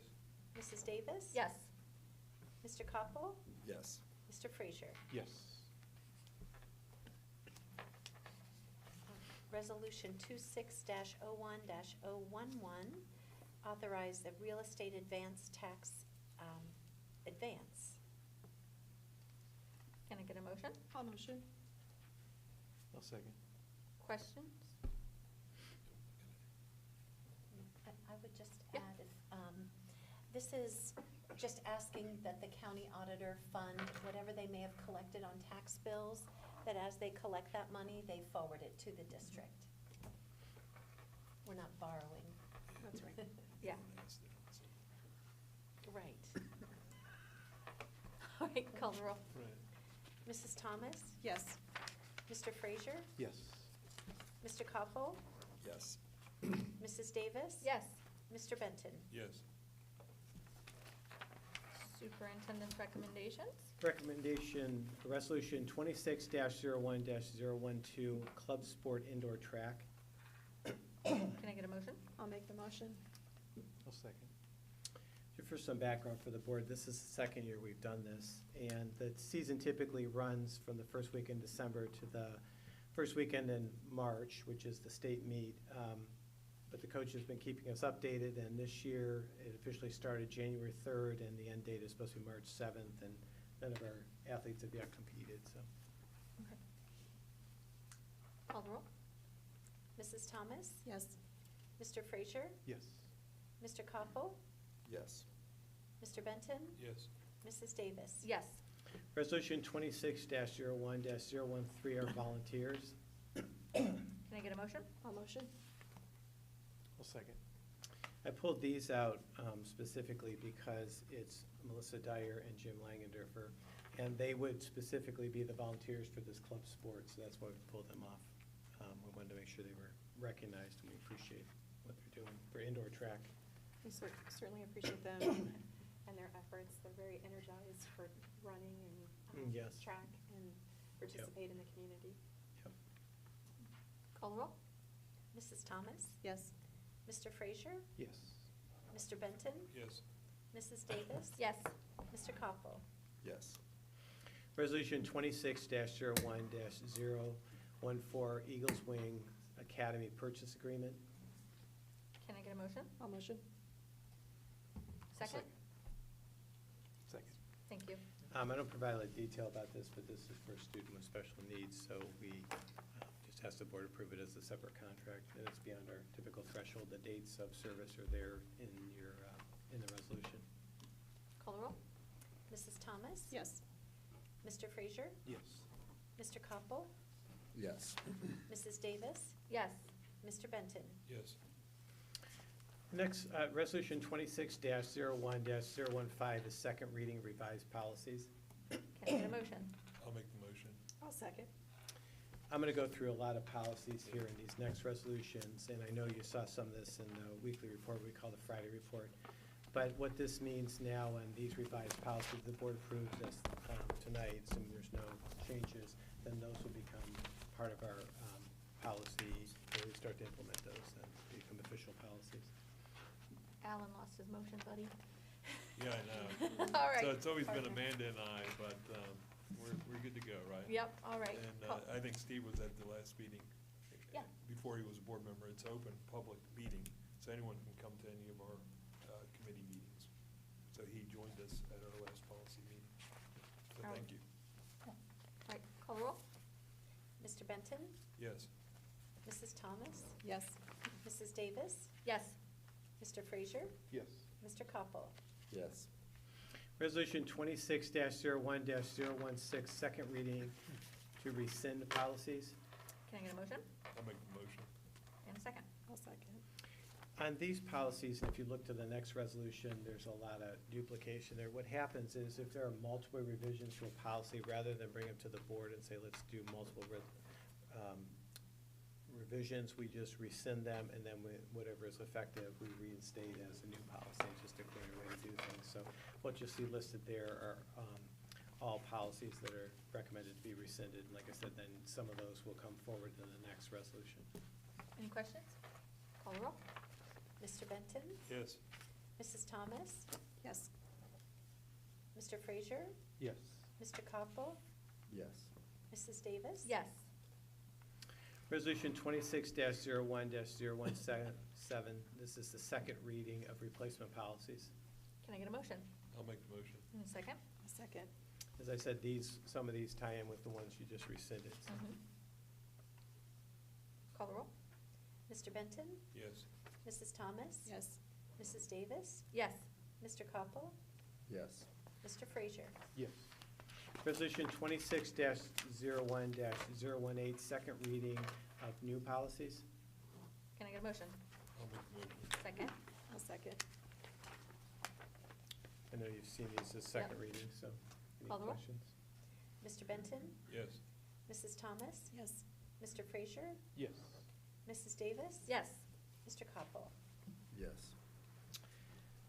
Mrs. Davis? Yes. Mr. Koppel? Yes. Mr. Frazier? Yes. Resolution 26-01-011, authorize the real estate advance tax advance. Can I get a motion? All motion. I'll second. Questions? I would just Yeah. add, if, this is just asking that the county auditor fund whatever they may have collected on tax bills, that as they collect that money, they forward it to the district. We're not borrowing. That's right. Yeah. Right. All right, call the roll. Right. Mrs. Thomas? Yes. Mr. Frazier? Yes. Mr. Koppel? Yes. Mrs. Davis? Yes. Mr. Benton? Yes. Superintendent's recommendations. Recommendation, resolution 26-01-012, club sport indoor track. Can I get a motion? I'll make the motion. I'll second. For some background for the board, this is the second year we've done this, and the season typically runs from the first weekend in December to the first weekend in March, which is the state meet. But the coach has been keeping us updated, and this year it officially started January 3rd, and the end date is supposed to be March 7th, and none of our athletes have yet competed, so. Okay. Call the roll. Mrs. Thomas? Yes. Mr. Frazier? Yes. Mr. Koppel? Yes. Mr. Benton? Yes. Mrs. Davis? Yes. Resolution 26-01-013 are volunteers. Can I get a motion? All motion. I'll second. I pulled these out specifically because it's Melissa Dyer and Jim Langendorfer, and they would specifically be the volunteers for this club sport, so that's why we pulled them off. We wanted to make sure they were recognized, and we appreciate what they're doing for indoor track. We certainly appreciate them and their efforts. They're very energized for running and Yes. track and participate in the community. Yep. Call the roll. Mrs. Thomas? Yes. Mr. Frazier? Yes. Mr. Benton? Yes. Mrs. Davis? Yes. Mr. Koppel? Yes. Resolution 26-01-014 Eagles Wing Academy Purchase Agreement. Can I get a motion? I'll motion. Second? Second. Thank you. I don't provide a lot of detail about this, but this is for a student with special needs, so we just ask the board approve it as a separate contract, and it's beyond our typical threshold. The dates of service are there in your, in the resolution. Call the roll? Mrs. Thomas? Yes. Mr. Frazier? Yes. Mr. Koppel? Yes. Mrs. Davis? Yes. Mr. Benton? Yes. Next, Resolution 26-01-015 is second reading revised policies. Can I get a motion? I'll make the motion. I'll second. I'm going to go through a lot of policies here in these next resolutions, and I know you saw some of this in the weekly report we call the Friday report. But what this means now on these revised policies, the board approves this tonight, assuming there's no changes, then those will become part of our policies, when we start to implement those and become official policies. Alan lost his motion, buddy. Yeah, I know. All right. So it's always been Partner. Amanda and I, but we're good to go, right? Yep, all right. And Call- I think Steve was at the last meeting. Yeah. Before he was a board member. It's open, public meeting, so anyone can come to any of our committee meetings. So he joined us at our last policy meeting. So All thank you. All right, call the roll? Mr. Benton? Yes. Mrs. Thomas? Yes. Mrs. Davis? Yes. Mr. Frazier? Yes. Mr. Koppel? Yes. Resolution 26-01-016, second reading to rescind policies. Can I get a motion? I'll make the motion. And a second? I'll second. On these policies, if you look to the next resolution, there's a lot of duplication there. What happens is if there are multiple revisions to a policy, rather than bring them to the board and say, let's do multiple revisions, we just rescind them, and then whatever is effective, we reinstate as a new policy. It's just a cleaner way to do things. So what you'll see listed there are all policies that are recommended to be rescinded. And like I said, then some of those will come forward in the next resolution. Any questions? Call the roll? Mr. Benton? Yes. Mrs. Thomas? Yes. Mr. Frazier? Yes. Mr. Koppel? Yes. Mrs. Davis? Yes. Resolution 26-01-017, this is the second reading of replacement policies. Can I get a motion? I'll make the motion. And a second? I'll second. As I said, some of these tie in with the ones you just rescinded. so. Call the roll? Mr. Benton? Yes. Mrs. Thomas? Yes. Mrs. Davis? Yes. Mr. Koppel? Yes. Mr. Frazier? Yes. Resolution 26-01-018, second reading of new policies. Can I get a motion? I'll make the motion. Second? I'll second. I know you've seen these as second reading, so any Call the roll. questions? Mr. Benton? Yes. Mrs. Thomas? Yes. Mr. Frazier? Yes. Mrs. Davis? Yes. Mr. Koppel? Yes.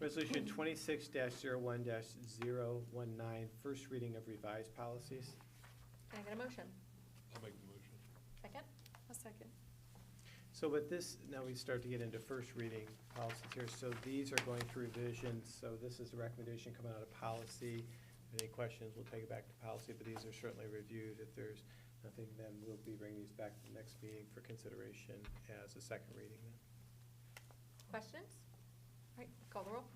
Resolution 26-01-019, first reading of revised policies. Can I get a motion? I'll make the motion. Second? I'll second. So with this, now we start to get into first reading policies here. So these are going through revisions, so this is a recommendation coming out of policy. Any questions, we'll take it back to policy, but these are certainly reviewed. If there's nothing, then we'll be bringing these back to the next meeting for consideration as a second reading then. Questions? All right, call the roll?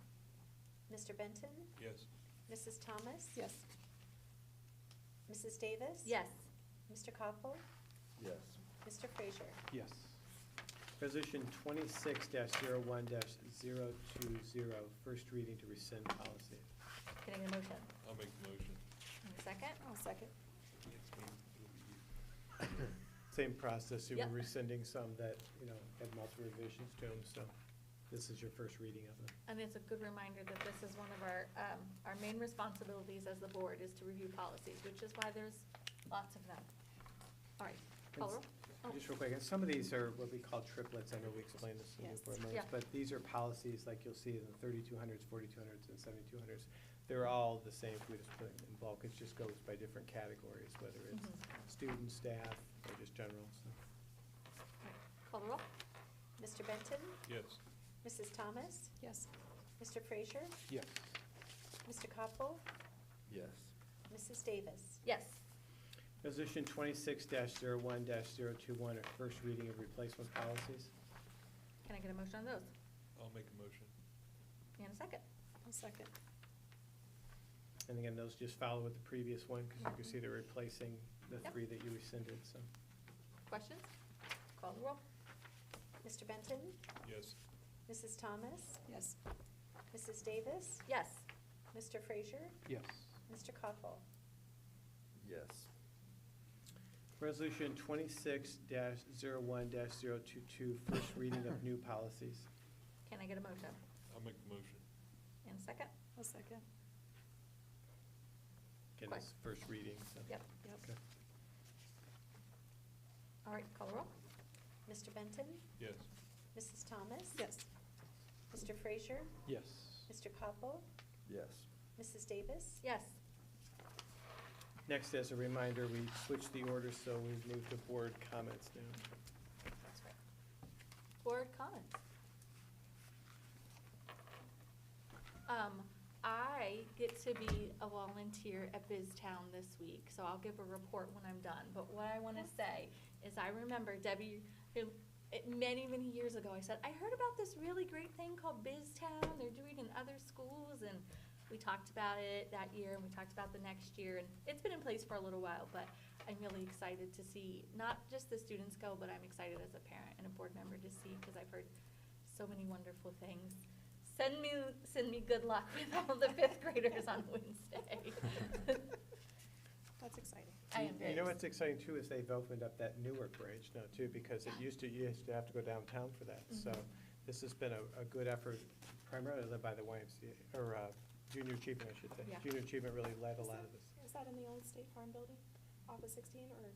Mr. Benton? Yes. Mrs. Thomas? Yes. Mrs. Davis? Yes. Mr. Koppel? Yes. Mr. Frazier? Yes. Resolution 26-01-020, first reading to rescind policy. Can I get a motion? I'll make the motion. And a second? I'll second. It's me. It'll be you. Same process, you Yep. were rescinding some that, had multiple revisions to them, so this is your first reading of them. And it's a good reminder that this is one of our main responsibilities as the board is to review policies, which is why there's lots of them. All right, call the roll? Oh, Just real quick, and some of these are what we call triplets, I know we explained this in the Yes. board members, Yeah. but these are policies like you'll see in the 3200s, 4200s, and 7200s. They're all the same, if we just put it in bulk, it just goes by different categories, whether it's Mhm. student, staff, or just general, so. all right, call the roll? Mr. Benton? Yes. Mrs. Thomas? Yes. Mr. Frazier? Yes. Mr. Koppel? Yes. Mrs. Davis? Yes. Resolution 26-01-021, first reading of replacement policies. Can I get a motion on those? I'll make a motion. And a second? I'll second. And again, those just follow with the previous one, because you can see they're replacing the Yep. 3 that you rescinded, so. Questions? Call the roll. Mr. Benton? Yes. Mrs. Thomas? Yes. Mrs. Davis? Yes. Mr. Frazier? Yes. Mr. Koppel? Yes. Resolution 26-01-022, first reading of new policies. Can I get a motion? I'll make the motion. And a second? I'll second. Again, it's first reading, so. Yep. Yep. Okay. All right, call the roll. Mr. Benton? Yes. Mrs. Thomas? Yes. Mr. Frazier? Yes. Mr. Koppel? Yes. Mrs. Davis? Yes. Next, as a reminder, we switched the order, so we've moved to board comments now. That's right. Board comments. I get to be a volunteer at BizTown this week, so I'll give a report when I'm done. But what I want to say is I remember Debbie, many, many years ago, I said, I heard about this really great thing called BizTown. They're doing it in other schools, and we talked about it that year, and we talked about the next year, and it's been in place for a little while, but I'm really excited to see not just the students go, but I'm excited as a parent and a board member to see, because I've heard so many wonderful things. Send me good luck with all the 5th graders on Wednesday. That's exciting. I am very You know what's exciting too is they've opened up that Newark bridge now too, because you used to have to go downtown for that. So this has been a good effort, primarily led by the YMCA, or Junior Achievement, I should say. Yeah. Junior Achievement really led a lot of this. Is that in the old State Farm building, off of 16, or?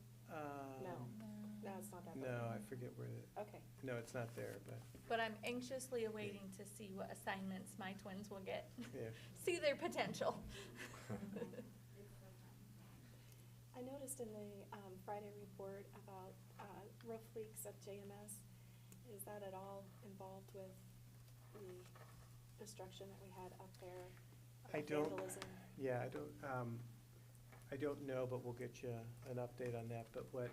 No, it's not that building. No, I forget where, Okay. no, it's not there, but, But I'm anxiously awaiting to see what assignments my twins will get. yeah. See their potential. I noticed in the Friday report about roof leaks at JMS. Is that at all involved with the destruction that we had up there? I don't, Vandalism? yeah, I don't know, but we'll get you an update on that. But what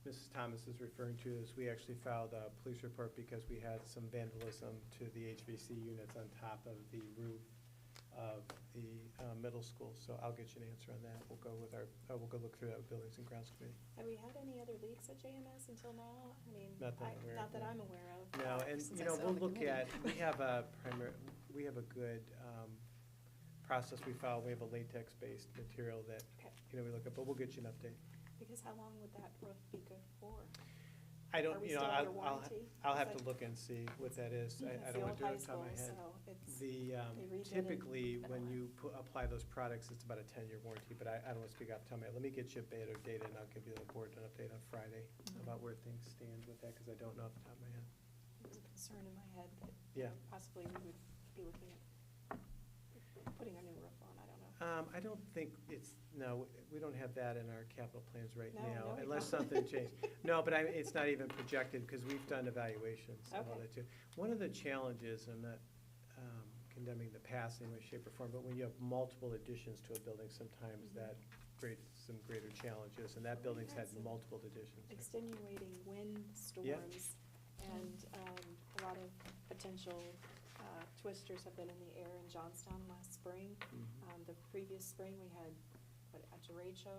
Mrs. Thomas is referring to is we actually filed a police report because we had some vandalism to the HVAC units on top of the roof of the middle school. So I'll get you an answer on that. We'll go look through that with Buildings and Grounds Committee. Have we had any other leaks at JMS until now? I mean, Not that I'm aware of, not that no. I'm aware of. No, and, since you I know, sit on we'll the look at, committee. we have a good process we follow. We have a latex-based material that, Okay. you know, we look at, but we'll get you an update. Because how long would that roof be good for? I don't, Are we you know, still under I'll warranty? have Is to that- look and see what that is. I It's don't the want to old do high it off the top of my school, head. so it's, The, they redid it. typically, Been a when while. you apply those products, it's about a 10-year warranty, but I don't want to speak off the top of my head. Let me get you a better data, and I'll give you the board an update on Friday about where things stand with that, because I don't know off the top of my head. It was a concern in my head that Yeah. possibly we would be looking at putting a new roof on, I don't know. I don't think no, we don't have that in our capital plans right No, now, no, we unless don't. something changed. No, but it's not even projected, because we've done evaluations and all Okay. that too. One of the challenges, I'm not condemning the past in any way, shape, or form, but when you have multiple additions to a building, sometimes that creates some greater challenges, and that building's had had some multiple additions. Extenuating wind storms and a lot of potential twisters have been in the air in Johnstown last spring. Mhm. The previous spring, we had, a derecho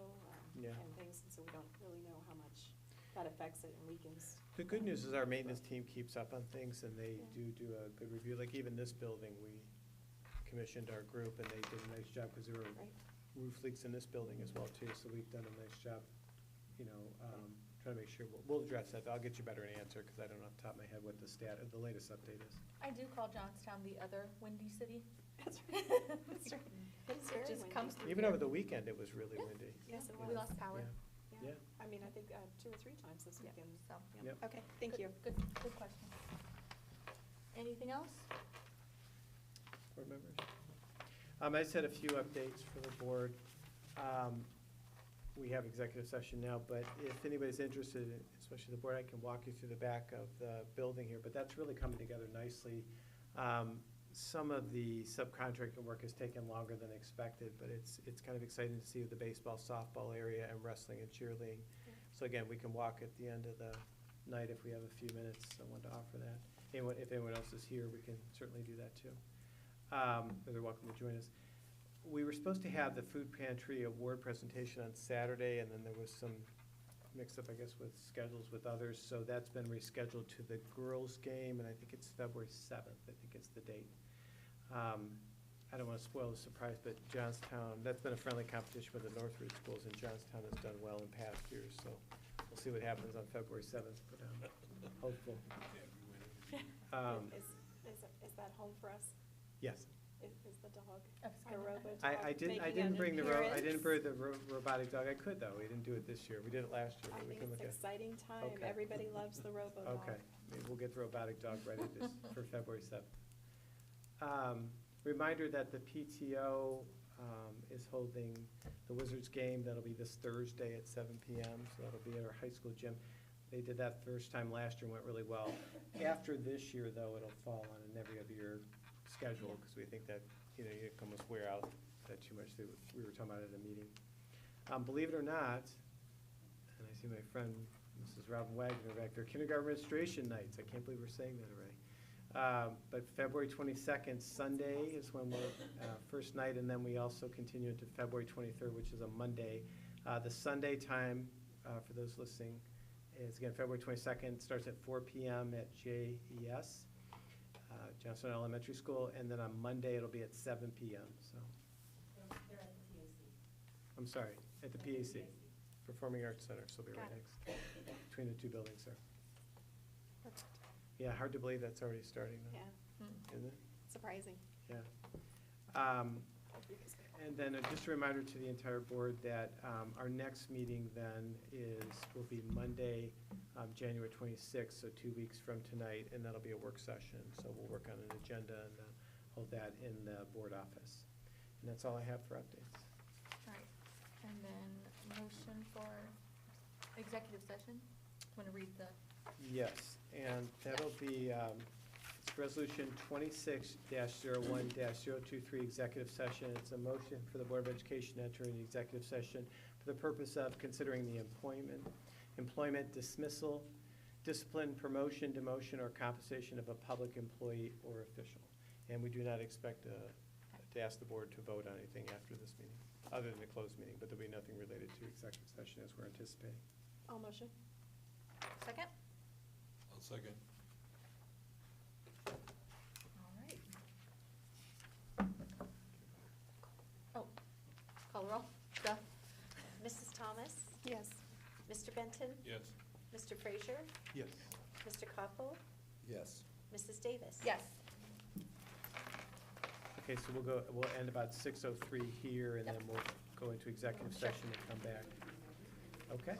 Yeah. and things, and so we don't really know how much that affects it and weakens. The good news is our maintenance team keeps up on things, and they Yeah. do a good review. Like even this building, we commissioned our group, and they did a nice job, because there were Right. roof leaks in this building as well too, so we've done a nice job, you know, trying to make sure, we'll address that. I'll get you better an answer, because I don't know off the top of my head what the latest update is. I do call Johnstown the other windy city. That's right. That's right. It is very It just windy. comes through Even here. over the weekend, it was really Yeah. windy. Yes, it We was. lost power. Yeah. Yeah. Yeah. I mean, I think 2 or 3 times this Yeah, weekend. so. Yeah. Yep. Okay, thank you. Good question. Anything else? Board members? I just had a few updates for the board. We have executive session now, but if anybody's interested, especially the board, I can walk you through the back of the building here, but that's really coming together nicely. some of the subcontracting work has taken longer than expected, but it's kind of exciting to see the baseball, softball area and wrestling and cheerleading. So again, we can walk at the end of the night if we have a few minutes. I wanted to offer that. If anyone else is here, we can certainly do that too. They're welcome to join us. We were supposed to have the food pantry award presentation on Saturday, and then there was some mix-up, I guess, with schedules with others. So that's been rescheduled to the girls' game, and I think it's February 7th, I think is the date. I don't want to spoil the surprise, but Johnstown, that's been a friendly competition with the Northridge schools, and Johnstown has done well in past years. So we'll see what happens on February 7th, but hopeful. Is that home for us? Yes. Is the dog, Oh, the robo dog I didn't bring the robotic dog. I could though. We didn't do it this year. We did it last year. I But we think can it's look an at. exciting time. Okay. Everybody loves the robo dog. Okay, maybe we'll get the robotic dog ready for February 7th. Reminder that the PTO is holding the Wizards game. That'll be this Thursday at 7 p.m. So that'll be at our high school gym. They did that first time last year and went really well. After this year, though, it'll fall on an every other year schedule because we think that, you can almost wear out that too much. We were talking about it at a meeting. Believe it or not, and I see my friend Mrs. Robin Wagner back there, kindergarten registration nights. I can't believe we're saying that already. But February 22nd, Sunday, is when we're first night, and then we also continue into February 23rd, which is a Monday. The Sunday time, for those listening, is again February 22nd. Starts at 4 p.m. at JES, Johnstown Elementary School, and then on Monday it'll be at 7 p.m. So. They're at the PAC. I'm sorry, at the PAC, Performing Arts Center, so we'll be right Got it. next, between the two buildings there. Perfect. Yeah, hard to believe that's already starting now, Yeah, isn't it? surprising. Yeah. And then just a reminder to the entire board that our next meeting then will be Monday, January 26th, so 2 weeks from tonight, and that'll be a work session. So we'll work on an agenda and hold that in the board office. And that's all I have for updates. All right, and then motion for executive session? Want to read the? Yes, and that'll be it's Resolution 26-01-023, executive session. It's a motion for the Board of Education to enter into executive session for the purpose of considering the employment dismissal, discipline, promotion, demotion, or compensation of a public employee or official. And we do not expect to ask the board to vote on anything after this meeting, other than the closed meeting, but there'll be nothing related to executive session as we're anticipating. All motion. Second? I'll second. All right. Oh, call the roll. Duh. Mrs. Thomas? Yes. Mr. Benton? Yes. Mr. Frazier? Yes. Mr. Koppel? Yes. Mrs. Davis? Yes. Okay, so we'll end about 6:03 here, and then we'll go into executive Sure. session and come back. Okay?